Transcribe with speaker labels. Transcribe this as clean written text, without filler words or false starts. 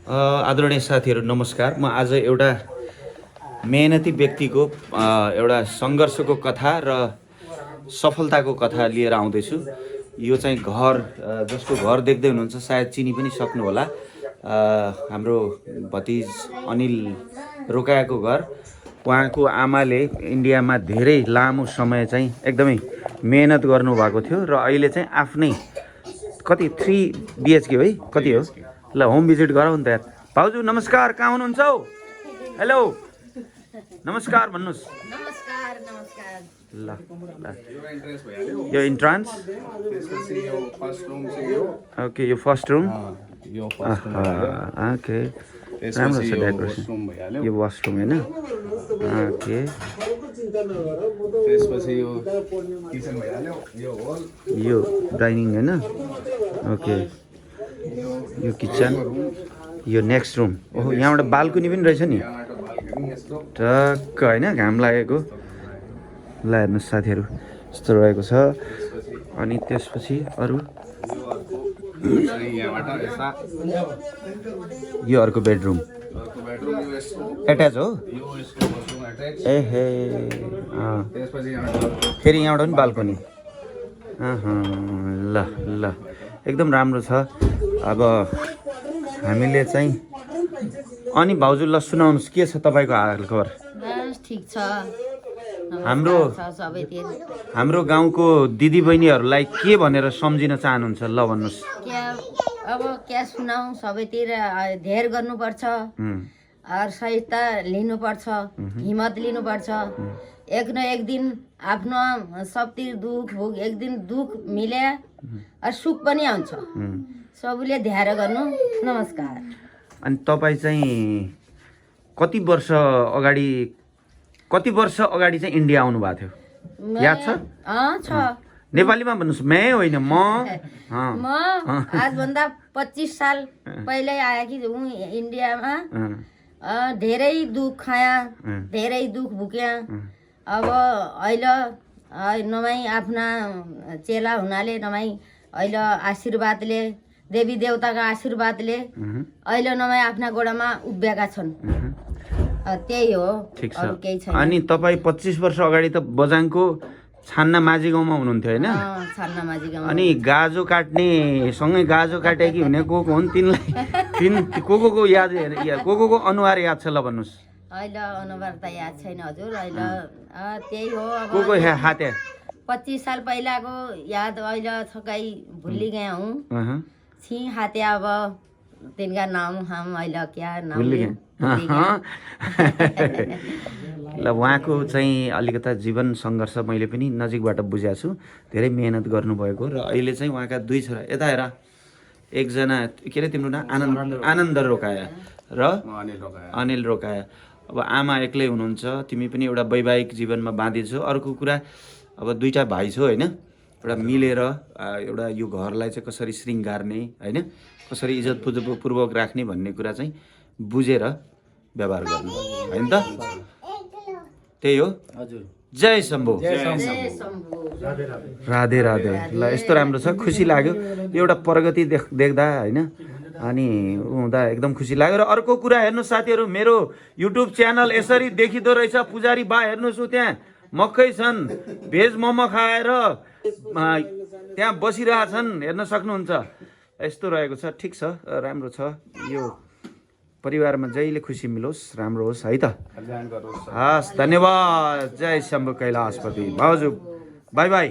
Speaker 1: आदरणीय साथीहरू नमस्कार। म आज एउटा मेहनती व्यक्तिको एउटा सङ्घर्षको कथा र सफलताको कथा लिएर आउँदैछु। यो चाहिँ घर, जसको घर देख्दै हुनुहुन्छ सायद चिनी पनि सक्नु होला। हाम्रो भतिज अनिल रोकाएको घर। उहाँको आमाले इन्डियामा धेरै लामो समय चाहिँ एकदमै मेहनत गर्नुभएको थियो र अहिले चाहिँ आफ्नै कति 3 BHK है कति हो ल होम भिजिट गराउँ त यार। भाउजू नमस्कार, कहाँ हुनुहुन्छ हौ? हेलो नमस्कार भन्नुहोस्।
Speaker 2: नमस्कार नमस्कार।
Speaker 1: ल यो इन्ट्रान्स ओके, यो फर्स्ट रुम ओके, राम्रो छ डेकोरेसन। यो वासरुम होइन? ओके, यो डाइनिङ होइन? ओके, यो किचन, यो नेक्स्ट रुम। ओहो, यहाँबाट बाल्कनी पनि रहेछ नि टक्क होइन, घाम लागेको। ल हेर्नुहोस् साथीहरू, यस्तो रहेको छ। अनि त्यसपछि अरू यो अर्को बेडरुम एट्याच हो? एहे, फेरि यहाँबाट पनि बाल्कनी। ल ल एकदम राम्रो छ। अब हामीले चाहिँ अनि भाउजू ल सुनाउनुहोस्, के छ तपाईँको हालखबर?
Speaker 2: बस ठिक छ।
Speaker 1: हाम्रो गाउँको दिदीबहिनीहरूलाई के भनेर सम्झिन चाहनुहुन्छ? ल भन्नुहोस्।
Speaker 2: अब क्या सुनाउँ, सबैतिर धेर गर्नुपर्छ, सहायता लिनुपर्छ, हिम्मत लिनुपर्छ। एक न एक दिन आफ्नो सबतिर दुख भोग, एक दिन दुख मिले सुख पनि आउँछ। सबैले ध्यान गर्नु। नमस्कार।
Speaker 1: अनि तपाईँ चाहिँ कति वर्ष अगाडि चाहिँ इन्डिया आउनु भएको थियो, याद छ? नेपालीमा भन्नुहोस्, मै होइन म
Speaker 2: आजभन्दा 25 साल पहिल्यै आएकी हुँ इन्डियामा। धेरै दुख खाया, धेरै दुख भुक्या। अब अहिले नमाई आफ्ना चेला हुनाले, नमाई अहिले आशीर्वादले, देवी देवताको आशीर्वादले अहिले नमाई आफ्ना गोडामा उभिएका छन्। त्यही हो, अरू केही छैन।
Speaker 1: अनि तपाईँ 25 वर्ष अगाडि त बजाङको छान्ना माझी गाउँमा हुनुहुन्थ्यो होइन?
Speaker 2: छान्ना माझी गाउँ।
Speaker 1: अनि गाजो काट्ने सँगै गाजो काटेकी हुने को हुन् तिनलाई को याद, को अनुहार याद छ? ल भन्नुहोस्।
Speaker 2: अहिले अनुहार त याद छैन हजुर। अहिले त्यही हो, अब
Speaker 1: को हाते
Speaker 2: 25 साल पहिलाको याद अहिले छकाइ भुलि गए हूँ। छि हाते, अब तिनका नाम हम अहिले क्या नाम
Speaker 1: ल। उहाँको चाहिँ अलिकता जीवन सङ्घर्ष मैले पनि नजिकबाट बुझेको छु। धेरै मेहनत गर्नुभएको र अहिले चाहिँ उहाँका 2 छोरा। यता हेर, एकजना के अरे तिम्रो नाम? आनन्द रोकाया र अनिल रोकाया। अब आमा एक्लै हुनुहुन्छ, तिमी पनि एउटा वैवाहिक जीवनमा बाँधी छौ। अर्को कुरा, अब 2टा भाइ छौ होइन? एउटा मिलेर एउटा यो घरलाई चाहिँ कसरी श्रृङ्गार्ने होइन, कसरी इज्जतपूर्वक राख्ने भन्ने कुरा चाहिँ बुझेर व्यवहार गर्नु होइन त? त्यही हो हजुर। जय शम्भु। राधे राधे। ल यस्तो राम्रो छ, खुसी लाग्यो एउटा प्रगति देख्दा होइन। अनि हुँदा एकदम खुसी लाग्यो। र अर्को कुरा हेर्नुहोस् साथीहरू, मेरो युट्युब च्यानल यसरी देखिँदो रहेछ। पुजारी बा हेर्नुहोस्, त्यहाँ मकै छन्, भेज मोमो खाएर त्यहाँ बसिरहेछन्, हेर्न सक्नुहुन्छ। यस्तो रहेको छ। ठिक छ, राम्रो छ। यो परिवारमा जहिले खुसी मिलोस्, राम्रो होस् है त। हस्, धन्यवाद। जय शम्भु कैलाशपति। भाउजू बाई बाई।